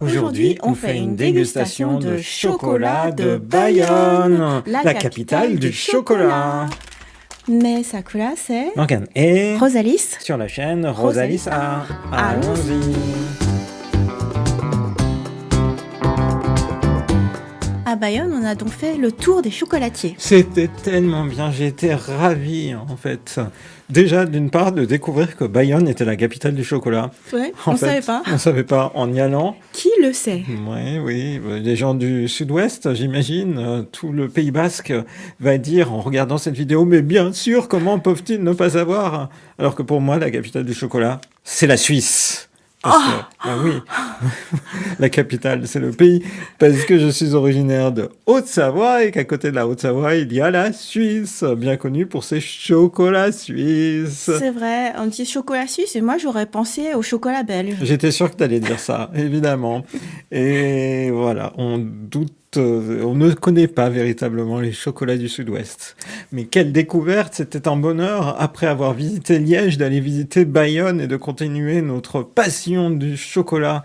Aujourd'hui, on fait une dégustation de chocolat de Bayonne, la capitale du chocolat. Mais Sakura, c'est Morgane et Rosalis sur la chaîne Rosalis A. Allons-y. À Bayonne, on a donc fait le tour des chocolatiers. C'était tellement bien, j'ai été ravi en fait. Déjà, d'une part, de découvrir que Bayonne était la capitale du chocolat. Ouais, on savait pas. On savait pas en y allant. Qui le sait? Oui, les gens du sud-ouest, j'imagine, tout le Pays Basque va dire en regardant cette vidéo, mais bien sûr, comment peuvent-ils ne pas savoir? Alors que pour moi, la capitale du chocolat, c'est la Suisse. Oui, la capitale, c'est le pays, parce que je suis originaire de Haute-Savoie et qu'à côté de la Haute-Savoie, il y a la Suisse, bien connue pour ses chocolats suisses. C'est vrai, on dit chocolat suisse et moi j'aurais pensé au chocolat belge. J'étais sûr que tu allais dire ça, évidemment. Et voilà, on ne connaît pas véritablement les chocolats du Sud-Ouest. Mais quelle découverte, c'était un bonheur, après avoir visité Liège, d'aller visiter Bayonne et de continuer notre passion du chocolat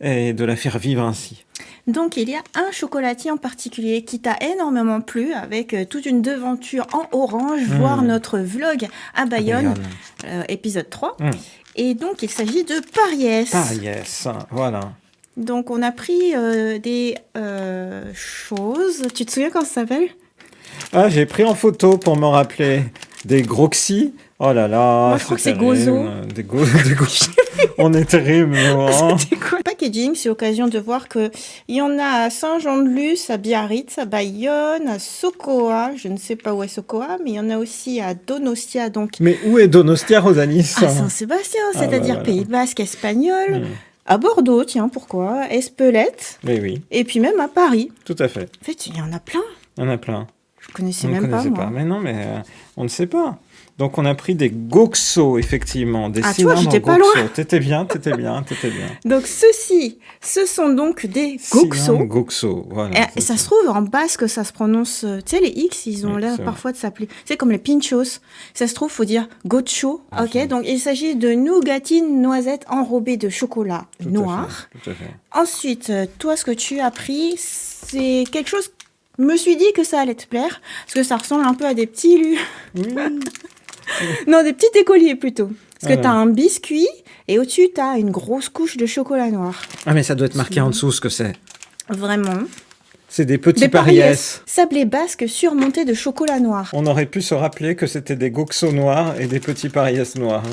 et de la faire vivre ainsi. Donc il y a un chocolatier en particulier qui t'a énormément plu, avec toute une devanture en orange, voir notre vlog à Bayonne, épisode 3. Et donc il s'agit de Pariès. Pariès, voilà. Donc on a pris des choses. Tu te souviens comment ça s'appelle? Ah, j'ai pris en photo pour me rappeler des Groxy. Oh là là. Moi je crois que c'est Gozo. Des Gozo. On est terrible. Hein. C'était quoi? Packaging, c'est l'occasion de voir qu'il y en a à Saint-Jean-de-Luz, à Biarritz, à Bayonne, à Sokoa. Je ne sais pas où est Sokoa, mais il y en a aussi à Donostia. Donc... Mais où est Donostia, Rosalis? À Saint-Sébastien, c'est-à-dire Pays Basque, espagnol. À Bordeaux, tiens, pourquoi? Espelette. Oui. Et puis même à Paris. Tout à fait. En fait, il y en a plein. Il y en a plein. Je connaissais même pas, moi. Mais non, on ne sait pas. Donc, on a pris des Goxo, effectivement. Des toi, j'étais pas loin. T'étais bien. Donc, ceux-ci, ce sont donc des Goxo. Goxo, voilà. Et ça se trouve, en basque, ça se prononce... Tu sais, les X, ils ont l'air parfois de s'appeler... C'est comme les pinchos. Ça se trouve, il faut dire gocho. Ok, donc il s'agit de nougatines noisettes enrobées de chocolat noir. Tout à fait. Ensuite, toi, ce que tu as pris, c'est quelque chose... Je me suis dit que ça allait te plaire, parce que ça ressemble un peu à des petits... Non, des petits écoliers plutôt. Parce que tu as un biscuit et au-dessus, tu as une grosse couche de chocolat noir. Ah, mais ça doit être marqué en dessous ce que c'est. Vraiment. C'est des petits Pariès. Sablé basque surmonté de chocolat noir. On aurait pu se rappeler que c'était des Goxo noirs et des petits Pariès noirs.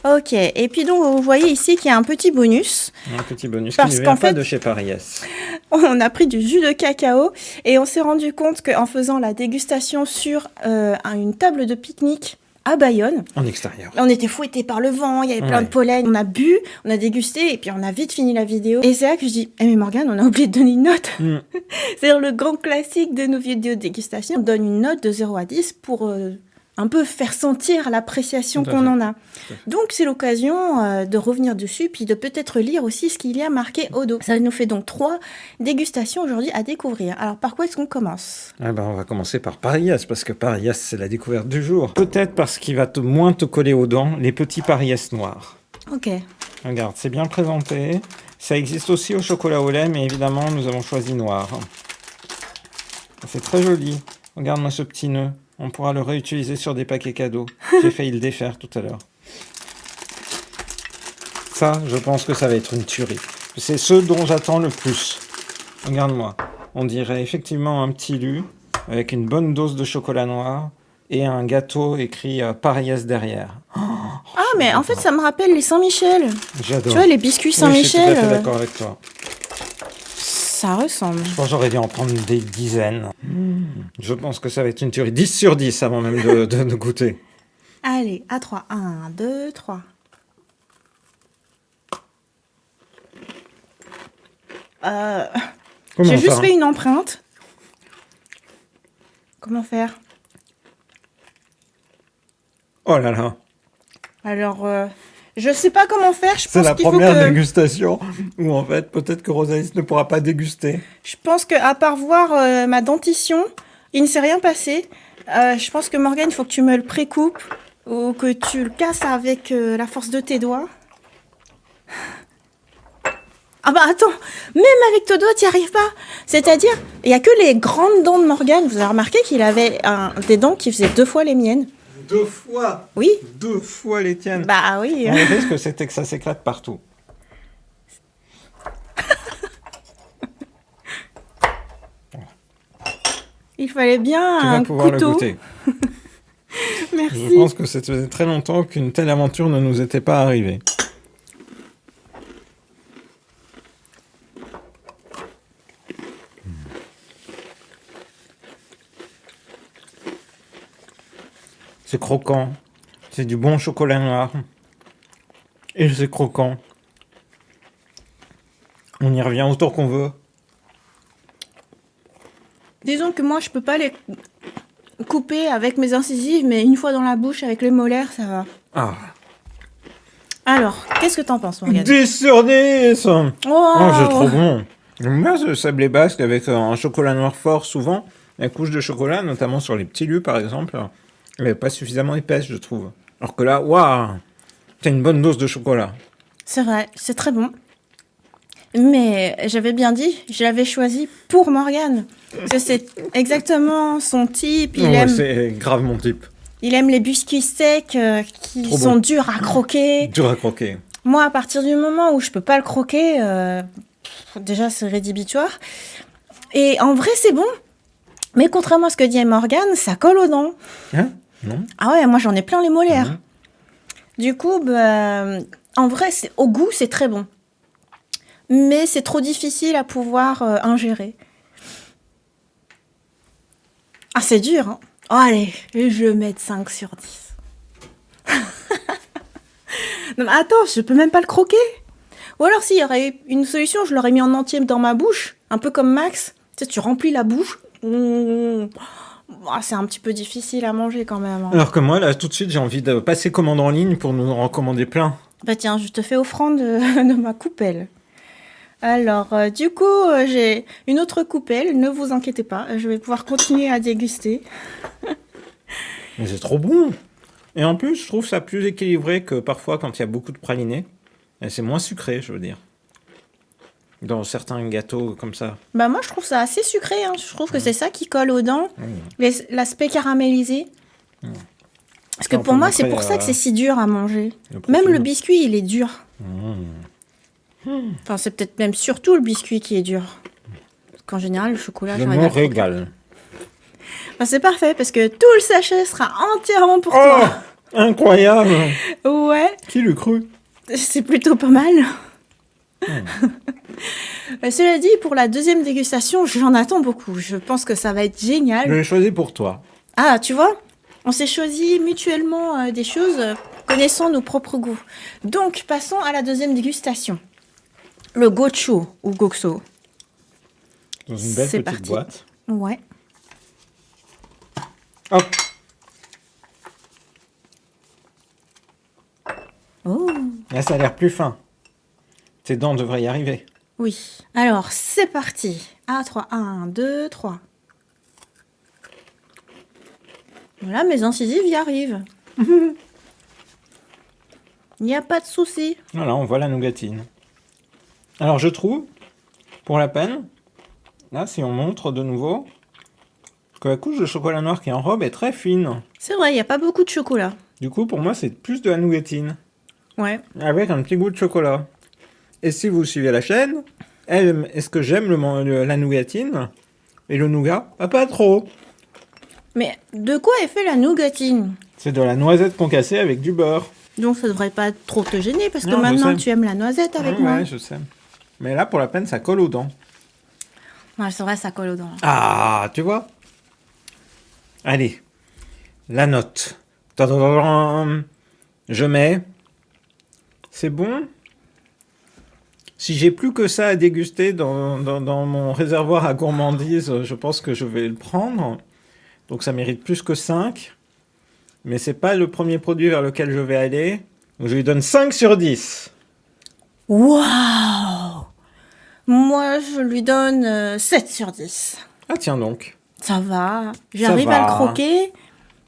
Ok, et puis donc vous voyez ici qu'il y a un petit bonus. Un petit bonus qui ne vient pas de chez Pariès. On a pris du jus de cacao et on s'est rendu compte qu'en faisant la dégustation sur une table de pique-nique, à Bayonne. En extérieur. On était fouettés par le vent, il y avait plein de pollen. On a bu, on a dégusté et puis on a vite fini la vidéo. Et c'est là que je dis, mais Morgane, on a oublié de donner une note. C'est-à-dire le grand classique de nos vidéos de dégustation. On donne une note de 0 à 10 pour un peu faire sentir l'appréciation qu'on en a. Donc c'est l'occasion de revenir dessus puis de peut-être lire aussi ce qu'il y a marqué au dos. Ça nous fait donc 3 dégustations aujourd'hui à découvrir. Alors par quoi est-ce qu'on commence? On va commencer par Pariès, parce que Pariès, c'est la découverte du jour. Peut-être parce qu'il va moins te coller aux dents, les petits Pariès noirs. Ok. Regarde, c'est bien présenté. Ça existe aussi au chocolat au lait, mais évidemment, nous avons choisi noir. C'est très joli. Regarde-moi ce petit nœud. On pourra le réutiliser sur des paquets cadeaux. J'ai failli le défaire tout à l'heure. Ça, je pense que ça va être une tuerie. C'est ce dont j'attends le plus. Regarde-moi. On dirait effectivement un petit lu avec une bonne dose de chocolat noir et un gâteau écrit Pariès derrière. Mais en fait, ça me rappelle les Saint-Michel. J'adore. Tu vois, les biscuits Saint-Michel. Je suis tout à fait d'accord avec toi. Ça ressemble. Je pense que j'aurais dû en prendre des dizaines. Je pense que ça va être une tuerie. 10 sur 10 avant même de goûter. Allez, à 3. 1, 2, 3. J'ai juste fait une empreinte. Comment faire? Oh là là. Alors, je sais pas comment faire. C'est la première dégustation où en fait peut-être que Rosalis ne pourra pas déguster. Je pense qu'à part voir ma dentition, il ne s'est rien passé. Je pense que Morgane, il faut que tu me le précoupes ou que tu le casses avec la force de tes doigts. Ah bah attends, même avec ton doigt, tu n'y arrives pas. C'est-à-dire, il n'y a que les grandes dents de Morgane. Vous avez remarqué qu'il avait des dents qui faisaient 2 fois les miennes. 2 fois? Oui. 2 fois les tiennes. Bah oui. Le risque, c'était que ça s'éclate partout. Il fallait bien Tu vas un pouvoir couteau. le goûter. Merci. Je pense que ça faisait très longtemps qu'une telle aventure ne nous était pas arrivée. C'est croquant. C'est du bon chocolat noir. Et c'est croquant. On y revient autant qu'on veut. Disons que moi, je peux pas les couper avec mes incisives, mais une fois dans la bouche avec les molaires, ça va. Ah. Alors, qu'est-ce que t'en penses, Morgane? 10 sur 10. Wow. Oh, c'est trop bon. J'aime bien ce sablé basque avec un chocolat noir fort, souvent. La couche de chocolat, notamment sur les petits lus, par exemple, elle n'est pas suffisamment épaisse, je trouve. Alors que là, waouh, c'est une bonne dose de chocolat. C'est vrai, c'est très bon. Mais j'avais bien dit, je l'avais choisi pour Morgane. Parce que c'est exactement son type. C'est grave mon type. Il aime les biscuits secs qui Trop sont bon. durs à croquer. Dur à croquer. Moi, à partir du moment où je peux pas le croquer, déjà c'est rédhibitoire. Et en vrai, c'est bon. Mais contrairement à ce que dit Morgane, ça colle aux dents. Hein? Non? Ah ouais, moi j'en ai plein les molaires. Mhm. Du coup, bah, en vrai, au goût, c'est très bon. Mais c'est trop difficile à pouvoir ingérer. Ah, c'est dur, hein. Oh, allez, je vais mettre 5 sur 10. Non, mais attends, je peux même pas le croquer. Ou alors, s'il y aurait eu une solution, je l'aurais mis en entier dans ma bouche, un peu comme Max. Tu sais, tu remplis la bouche. Ah, c'est un petit peu difficile à manger quand même, hein. Alors que moi, là, tout de suite, j'ai envie de passer commande en ligne pour nous en recommander plein. Bah tiens, je te fais offrande de ma coupelle. Alors, du coup, j'ai une autre coupelle, ne vous inquiétez pas, je vais pouvoir continuer à déguster. Mais c'est trop bon. Et en plus, je trouve ça plus équilibré que parfois quand il y a beaucoup de pralinés. Et c'est moins sucré, je veux dire. Dans certains gâteaux comme ça. Bah moi, je trouve ça assez sucré, hein. Je trouve que c'est ça qui colle aux dents, l'aspect caramélisé. Parce que On pour peut moi, c'est montrer, pour ça que c'est si dur à manger. le profil. Même le biscuit, il est dur. Enfin, c'est peut-être même surtout le biscuit qui est dur. Parce qu'en général, le chocolat, Je j'arrive me à croquer. régale. Bah, c'est parfait, parce que tout le sachet sera entièrement pour Oh, toi. incroyable. Ouais, Qui l'eût cru? c'est plutôt pas mal. Cela dit, pour la deuxième dégustation, j'en attends beaucoup. Je pense que ça va être Je génial. l'ai choisi pour toi. Ah, tu vois, on s'est choisi mutuellement des choses connaissant nos propres goûts. Donc, passons à la deuxième dégustation. Le gochu ou goxo. Dans une belle C'est petite parti. boîte. Ouais. Hop. Oh, Là, ça a l'air plus fin. Tes dents devraient y arriver. oui. Alors, c'est parti. À 3. 1, 2, 3. Voilà, mes incisives y arrivent. Il n'y a pas de souci. Voilà, on voit la nougatine. Alors, je trouve, pour la peine, là, si on montre de nouveau, que la couche de chocolat noir qui enrobe est très fine. C'est vrai, il n'y a pas beaucoup de chocolat. Du coup, pour moi, c'est plus de la nougatine, Ouais. avec un petit goût de chocolat. Et si vous suivez la chaîne, est-ce que j'aime la nougatine et le nougat? Pas trop. Mais de quoi est fait la nougatine? C'est de la noisette concassée avec du beurre. Donc ça devrait pas trop te gêner parce que Non, je maintenant sais. tu aimes la noisette avec Ouais, moi. ouais, je sais. Mais là, pour la peine, ça colle aux dents. Ouais, c'est vrai, ça colle aux dents. Ah, tu vois? Allez, la note. Tadadam. Je mets. C'est bon. Si j'ai plus que ça à déguster dans mon réservoir à gourmandise, je pense que je vais le prendre. Donc ça mérite plus que 5. Mais c'est pas le premier produit vers lequel je vais aller. Donc je lui donne 5 sur 10. Waouh! Moi, je lui donne 7 sur 10. Ah tiens donc. Ça va. J'arrive à va. le croquer.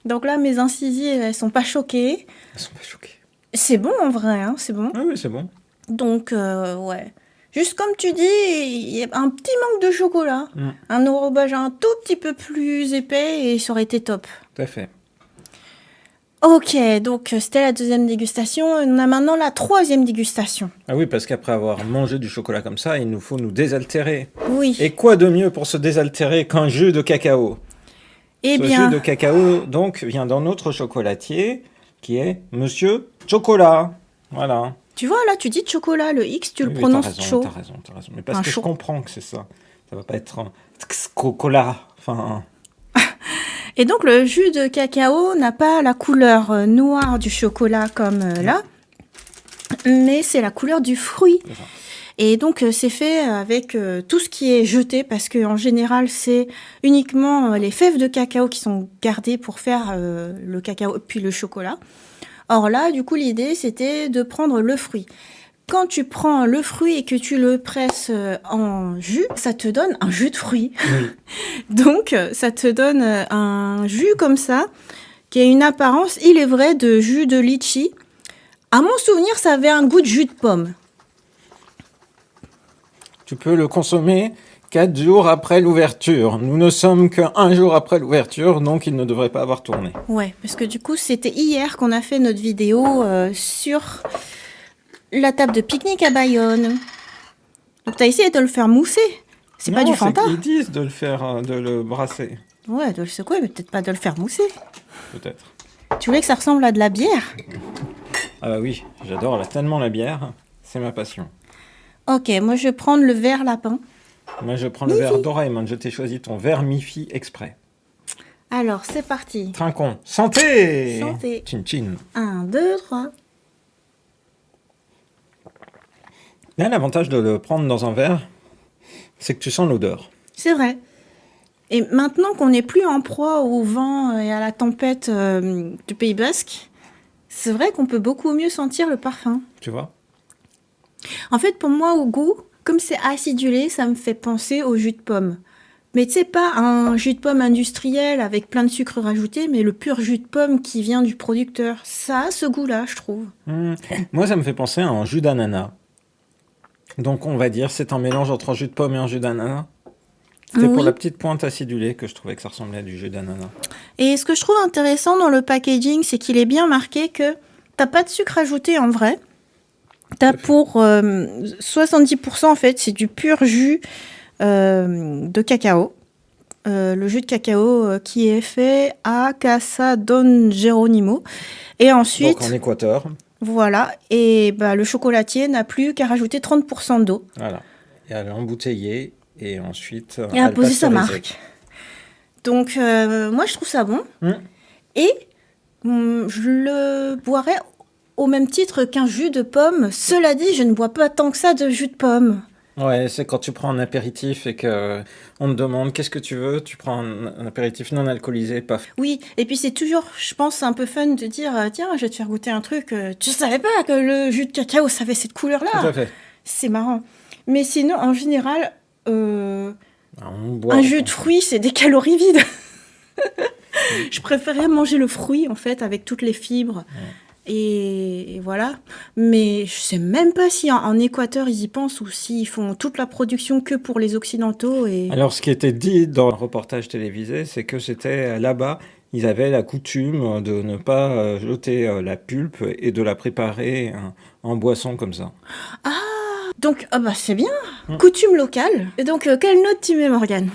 Donc là, mes incisives, elles sont pas choquées. Elles sont pas choquées. C'est bon en vrai, hein, c'est bon. Ah oui, c'est bon. Donc, ouais. Juste comme tu dis, il y a un petit manque de chocolat. Un enrobage un tout petit peu plus épais et ça aurait été top. Tout à fait. Ok, donc c'était la deuxième dégustation. On a maintenant la troisième dégustation. Ah oui, parce qu'après avoir mangé du chocolat comme ça, il nous faut nous désaltérer. Oui. Et quoi de mieux pour se désaltérer qu'un jus de cacao? Eh Ce bien, jus de cacao, donc, vient d'un autre chocolatier, qui est Monsieur Chocolat. Voilà. tu vois, là, tu dis chocolat, le X, tu le Oui, prononces chaud. T'as raison. Mais parce Un que chaud. je comprends que c'est ça. Ça va pas être un chocolat. Enfin, Et donc, le jus de cacao n'a pas la couleur noire du chocolat comme là, mais c'est la couleur du fruit. c'est ça. Et donc, c'est fait avec tout ce qui est jeté, parce qu'en général, c'est uniquement les fèves de cacao qui sont gardées pour faire le cacao, puis le chocolat. Or là, du coup, l'idée, c'était de prendre le fruit. Quand tu prends le fruit et que tu le presses en jus, ça te donne un jus de fruit. Oui. Donc, ça te donne un jus comme ça, qui a une apparence, il est vrai, de jus de litchi. À mon souvenir, ça avait un goût de jus de pomme. Tu peux le consommer 4 jours après l'ouverture. Nous ne sommes qu'un jour après l'ouverture, donc il ne devrait pas avoir tourné. Ouais, parce que du coup, c'était hier qu'on a fait notre vidéo sur la table de pique-nique à Bayonne. Donc, t'as essayé de le faire mousser. C'est pas du Fanta. Ils disent de le faire, de le brasser, Ouais, de le secouer, mais peut-être pas de le faire mousser. peut-être. Tu voulais que ça ressemble à de la bière? Ah bah oui, j'adore tellement la bière. C'est ma passion. Ok, moi je vais prendre le verre lapin. Moi, je prends le verre Doraemon. Je t'ai choisi ton verre Miffy exprès. Alors, c'est parti. Trinquons. Santé! Santé. Chin chin. 1, 2, 3. Là, l'avantage de le prendre dans un verre, c'est que tu sens l'odeur. C'est vrai. Et maintenant qu'on n'est plus en proie au vent et à la tempête du Pays Basque, c'est vrai qu'on peut beaucoup mieux sentir le parfum. Tu vois? En fait, pour moi, au goût, comme c'est acidulé, ça me fait penser au jus de pomme. Mais tu sais, pas un jus de pomme industriel avec plein de sucre rajouté, mais le pur jus de pomme qui vient du producteur. Ça a ce goût-là, je trouve. Moi, ça me fait penser à un jus d'ananas. Donc, on va dire, c'est un mélange entre un jus de pomme et un jus d'ananas. C'était pour Oui. la petite pointe acidulée que je trouvais que ça ressemblait à du jus d'ananas. Et ce que je trouve intéressant dans le packaging, c'est qu'il est bien marqué que t'as pas de sucre ajouté en vrai. T'as pour 70% en fait, c'est du pur jus de cacao. Le jus de cacao qui est fait à Casa Don Geronimo. Et ensuite, Donc, en Équateur. voilà, et bah, le chocolatier n'a plus qu'à rajouter 30% d'eau. Voilà. Et à l'embouteiller. Et ensuite, Et à le poser sa pasteuriser. marque. Donc, moi, je trouve ça bon. Et je le boirais au même titre qu'un jus de pomme. Cela dit, je ne bois pas tant que ça de jus de pomme. Ouais, c'est quand tu prends un apéritif et que on te demande qu'est-ce que tu veux, tu prends un apéritif non alcoolisé, paf. Oui, et puis c'est toujours, je pense, un peu fun de dire tiens, je vais te faire goûter un truc. Tu savais pas que le jus de cacao, ça avait cette Tout couleur-là. à fait. C'est marrant. Mais sinon, en général, On boit, un jus de fruits, c'est des calories vides. Je préférais manger le fruit, en fait, avec toutes les fibres. Et voilà. Mais je sais même pas si en Équateur, ils y pensent ou s'ils font toute la production que pour les Occidentaux. Et... Alors, ce qui était dit dans le reportage télévisé, c'est que c'était là-bas, ils avaient la coutume de ne pas jeter la pulpe et de la préparer en boisson comme ça. Donc, bah, c'est bien. Coutume locale. Et donc, quelle note tu mets, Morgane?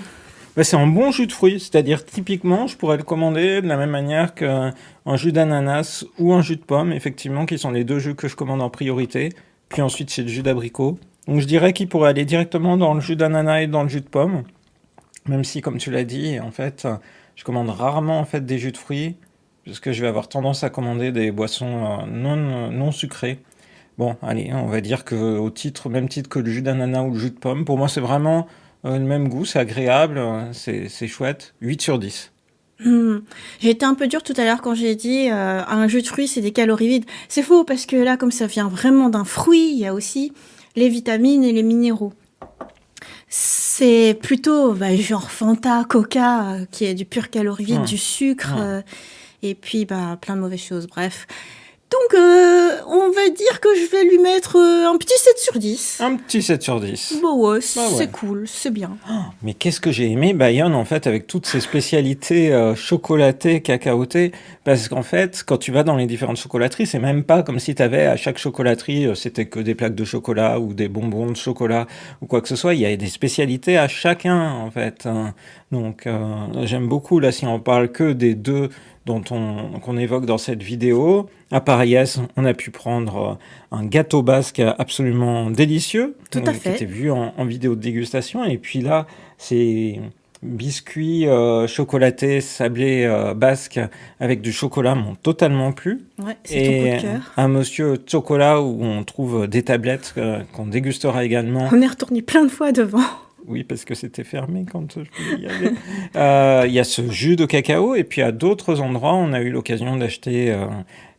Bah, c'est un bon jus de fruits, c'est-à-dire typiquement, je pourrais le commander de la même manière qu'un jus d'ananas ou un jus de pomme, effectivement, qui sont les deux jus que je commande en priorité. Puis ensuite, c'est le jus d'abricot. Donc je dirais qu'il pourrait aller directement dans le jus d'ananas et dans le jus de pomme. Même si, comme tu l'as dit, en fait, je commande rarement en fait des jus de fruits, parce que je vais avoir tendance à commander des boissons non sucrées. Bon, allez, on va dire que au même titre que le jus d'ananas ou le jus de pomme, pour moi, c'est vraiment le même goût, c'est agréable, c'est chouette. 8 sur 10. J'ai été un peu dure tout à l'heure quand j'ai dit un jus de fruits, c'est des calories vides. C'est faux, parce que là, comme ça vient vraiment d'un fruit, il y a aussi les vitamines et les minéraux. C'est plutôt genre Fanta, Coca, qui est du pur calorie vide, du sucre, et puis plein de mauvaises choses, bref. Donc, on va dire que je vais lui mettre un petit 7 sur 10. Un petit 7 sur 10. Bon, ouais, ouais. c'est cool, c'est bien. Mais qu'est-ce que j'ai aimé Bayonne, en fait, avec toutes ses spécialités chocolatées, cacaotées. Parce qu'en fait, quand tu vas dans les différentes chocolateries, c'est même pas comme si tu avais à chaque chocolaterie, c'était que des plaques de chocolat ou des bonbons de chocolat ou quoi que ce soit. Il y a des spécialités à chacun, en fait. Donc, j'aime beaucoup, là, si on parle que des deux qu'on évoque dans cette vidéo. À Paris-Est, on a pu prendre un gâteau basque absolument délicieux. Tout à fait. Qui était vu en vidéo de dégustation. Et puis là, c'est biscuits chocolatés, sablés basques avec du chocolat m'ont totalement plu. Ouais, c'est ton coup de cœur. Un monsieur chocolat où on trouve des tablettes qu'on dégustera également. On est retourné plein de fois devant. Oui, parce que c'était fermé quand je pouvais y aller. Il y a ce jus de cacao, et puis à d'autres endroits, on a eu l'occasion d'acheter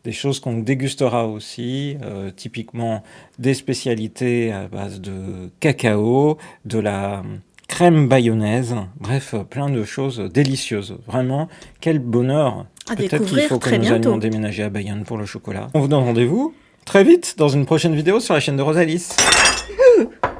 des choses qu'on dégustera aussi, typiquement des spécialités à base de cacao, de la crème bayonnaise, bref, plein de choses délicieuses. Vraiment, quel bonheur. Peut-être qu'il faut que nous allions déménager à Bayonne pour le chocolat. On vous donne rendez-vous très vite dans une prochaine vidéo sur la chaîne de Rosalis.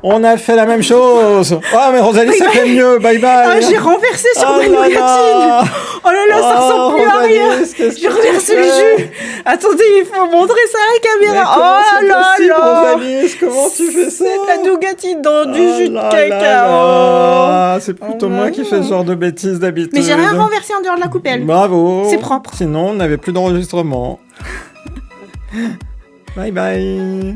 On a fait la même chose. Ah, mais Rosalie, ça fait mieux. Bye bye. Ah, j'ai renversé sur ma nougatine. Oh là là, ça ressemble plus à rien. J'ai renversé le jus. Attendez, il faut montrer ça à la caméra. Oh là là. Rosalie, comment tu fais ça? C'est de la nougatine dans du jus de cacao. C'est plutôt moi qui fais ce genre de bêtises d'habitude. Mais j'ai rien renversé en dehors de la coupelle. Bravo. C'est propre. Sinon, on n'avait plus d'enregistrement. Bye bye.